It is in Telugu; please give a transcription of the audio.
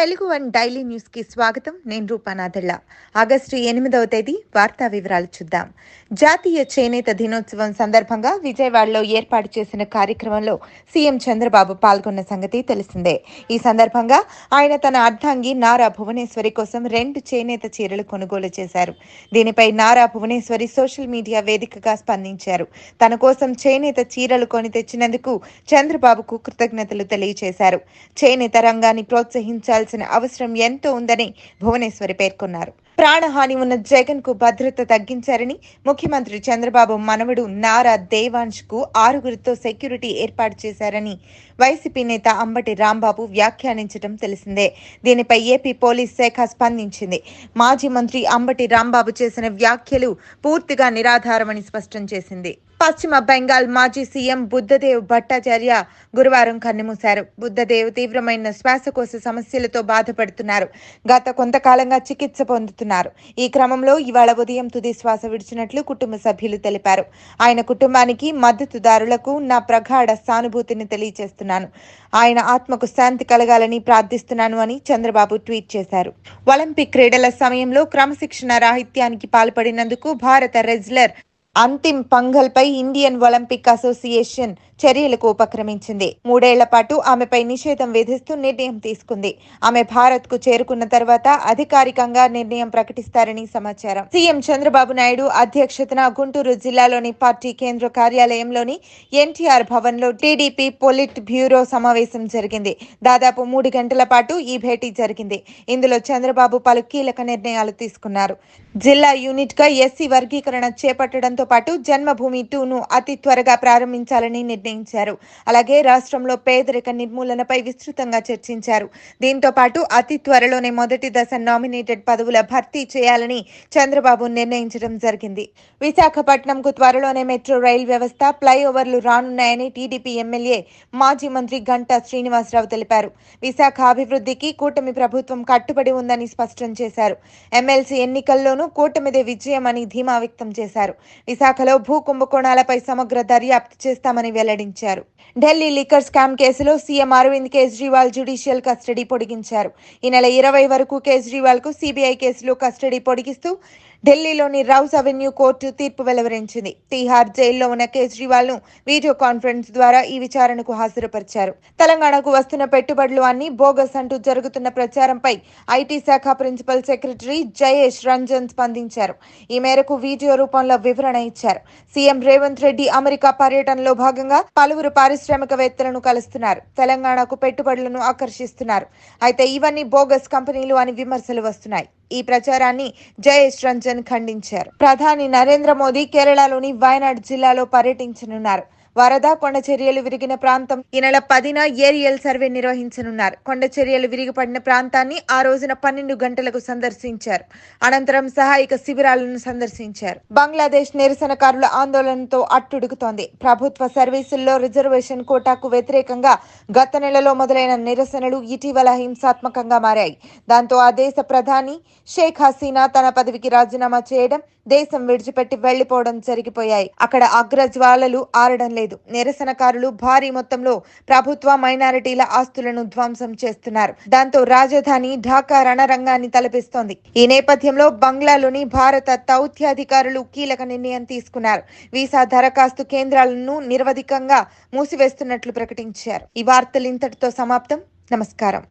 తెలుగు వన్ డైలీ న్యూస్ కి స్వాగతం. నేను రూపానాథళ్ళ. ఆగస్టు 8వ తేదీ వార్తా వివరాలు చూద్దాం. జాతీయ చేనేత దినోత్సవం సందర్భంగా విజయవాడలో ఏర్పాటు చేసిన కార్యక్రమంలో సీఎం చంద్రబాబు పాల్గొన్న సంగతి తెలిసిందే. ఈ సందర్భంగా ఆయన తన అర్ధాంగి నారా భువనేశ్వరి కోసం 2 చేనేత చీరలు కొనుగోలు చేశారు. దీనిపై నారా భువనేశ్వరి సోషల్ మీడియా వేదికగా స్పందించారు. తన కోసం చేనేత చీరలు కొని తెచ్చినందుకు చంద్రబాబుకు కృతజ్ఞతలు తెలియజేశారు. చేనేత రంగాన్ని ప్రోత్సహించాల్సిన అవసరం ఎంతో ఉందని భువనేశ్వరి పేర్కొన్నారు. ప్రాణహాని ఉన్న జగన్ కు భద్రత తగ్గించారని ముఖ్యమంత్రి చంద్రబాబు మనవడు నారా దేవాంశ్ కు 6గురితో సెక్యూరిటీ ఏర్పాటు చేశారని వైసీపీ నేత అంబటి రాంబాబు వ్యాఖ్యానించడం తెలిసిందే. దీనిపై ఏపీ పోలీస్ శాఖ స్పందించింది. మాజీ మంత్రి అంబటి రాంబాబు చేసిన వ్యాఖ్యలు పూర్తిగా నిరాధారమని స్పష్టం చేసింది. పశ్చిమ బెంగాల్ మాజీ సీఎం బుద్ధదేవ్ భట్టాచార్య గురువారం కన్నుమూశారు. బుద్ధదేవ్ తీవ్రమైన శ్వాసకోశ సమస్యలతో బాధపడుతున్నారు. గత కొంతకాలంగా చికిత్స పొందుతున్నారు. ఈ క్రమంలో ఇవాళ ఉదయం తుది శ్వాస విడిచినట్లు కుటుంబ సభ్యులు తెలిపారు. ఆయన కుటుంబానికి, మద్దతుదారులకు నా ప్రగాఢ సానుభూతిని తెలియజేస్తున్నాను. ఆయన ఆత్మకు శాంతి కలగాలని ప్రార్థిస్తున్నాను అని చంద్రబాబు ట్వీట్ చేశారు. ఒలింపిక్ క్రీడల సమయంలో క్రమశిక్షణ రాహిత్యానికి పాల్పడినందుకు భారత రెజ్లర్ అంతిమ్ పంఘల్పై ఇండియన్ ఒలింపిక్ అసోసియేషన్ చర్యలకు ఉపక్రమించింది. 3 ఏళ్ల పాటు ఆమెపై నిషేధం విధిస్తూ నిర్ణయం తీసుకుంది. ఆమె భారత్ కు చేరుకున్న తర్వాత అధికారికంగా నిర్ణయం ప్రకటిస్తారని సమాచారం. సీఎం చంద్రబాబు నాయుడు అధ్యక్షతన గుంటూరు జిల్లాలోని పార్టీ కేంద్ర కార్యాలయంలోని ఎన్టీఆర్ భవన్ లో టీడీపీ పొలిట్ బ్యూరో సమావేశం జరిగింది. దాదాపు 3 గంటల పాటు ఈ భేటీ జరిగింది. ఇందులో చంద్రబాబు పలు కీలక నిర్ణయాలు తీసుకున్నారు. జిల్లా యూనిట్ గా ఎస్సీ వర్గీకరణ చేపట్టడంతో పాటు జన్మభూమి 2ను అతి త్వరగా ప్రారంభించాలని నిర్ణయించారు. అలాగే రాష్ట్రంలో పేదరిక నిర్మూలనపై విస్తృతంగా చర్చించారు. దీంతో పాటు అతి త్వరలోనే మొదటి దశ నామినేటెడ్ పదవుల భర్తీ చేయాలని చంద్రబాబు నిర్ణయించడం జరిగింది. విశాఖపట్నంకు త్వరలోనే మెట్రో రైల్ వ్యవస్థ, ఫ్లైఓవర్లు రానున్నాయని టీడీపీ ఎమ్మెల్యే మాజీ మంత్రి గంటా శ్రీనివాసరావు తెలిపారు. విశాఖ అభివృద్ధికి కూటమి ప్రభుత్వం కట్టుబడి ఉందని స్పష్టం చేశారు. ఎమ్మెల్సీ ఎన్నికల్లోనూ కూటమిదే విజయమని ధీమా వ్యక్తం చేశారు. విశాఖలో భూ కుంభకోణాలపై సమగ్ర దర్యాప్తు చేస్తామని వెల్లడించారు. ఢిల్లీ లిక్కర్ స్కామ్ కేసులో CM Arvind Kejriwal judicial custody పొడిగించారు. ఈ నెల 20 వరకు కేజ్రీవాల్ కు సిబిఐ కేసులో కస్టడీ పొడిగిస్తూ ఢిల్లీలోని రౌస్ అవెన్యూ కోర్టు తీర్పు వెలువరించింది. తీహార్ జైల్లో ఉన్న కేజ్రీవాల్ ను వీడియో కాన్ఫరెన్స్ ద్వారా ఈ విచారణకు హాజరుపరిచారు. తెలంగాణకు వస్తున్న పెట్టుబడులు అన్ని బోగస్ అంటూ జరుగుతున్న ప్రచారంపై ఐటీ శాఖ ప్రిన్సిపల్ సెక్రటరీ జయేష్ రంజన్ స్పందించారు. ఈ మేరకు వీడియో రూపంలో వివరణ ఇచ్చారు. సీఎం రేవంత్ రెడ్డి అమెరికా పర్యటనలో భాగంగా పలువురు పారిశ్రామికవేత్తలను కలుస్తున్నారు. తెలంగాణకు పెట్టుబడులను ఆకర్షిస్తున్నారు. అయితే ఇవన్నీ బోగస్ కంపెనీలు అని విమర్శలు వస్తున్నాయి. ఈ ప్రచారాన్ని జయేష్ రంజన్ ఖండించారు. ప్రధాని నరేంద్ర మోదీ కేరళలోని వయనాడ్ జిల్లాలో పర్యటించనున్నారు. వరద, కొండ చర్యలు విరిగిన ప్రాంతం ఈ నెల 10న ఏరియల్ సర్వే నిర్వహించనున్నారు. కొండ చర్యలు విరిగిపడిన ప్రాంతాన్ని ఆ రోజున 12 గంటలకు సందర్శించారు. అనంతరం సహాయక శిబిరాలను సందర్శించారు. బంగ్లాదేశ్ నిరసనకారుల ఆందోళనతో అట్టుడుగుతోంది. ప్రభుత్వ సర్వీసుల్లో రిజర్వేషన్ కోటాకు వ్యతిరేకంగా గత నెలలో మొదలైన నిరసనలు ఇటీవల హింసాత్మకంగా మారాయి. దాంతో ఆ దేశ ప్రధాని షేక్ హసీనా తన పదవికి రాజీనామా చేయడం, దేశం విడిచిపెట్టి వెళ్లిపోవడం జరిగిపోయాయి. అక్కడ అగ్రజ్వాలలు ఆరడం లేదు. నిరసనకారులు భారీ మొత్తంలో ప్రభుత్వ, మైనారిటీల ఆస్తులను ధ్వంసం చేస్తున్నారు. దాంతో రాజధాని ఢాకా రణరంగాన్ని తలపిస్తోంది. ఈ నేపథ్యంలో బంగ్లాలోని భారత దౌత్యాధికారులు కీలక నిర్ణయం తీసుకున్నారు. వీసా దరఖాస్తు కేంద్రాలను నిరవధికంగా మూసివేస్తున్నట్లు ప్రకటించారు. ఈ వార్తలు ఇంతటితో సమాప్తం. నమస్కారం.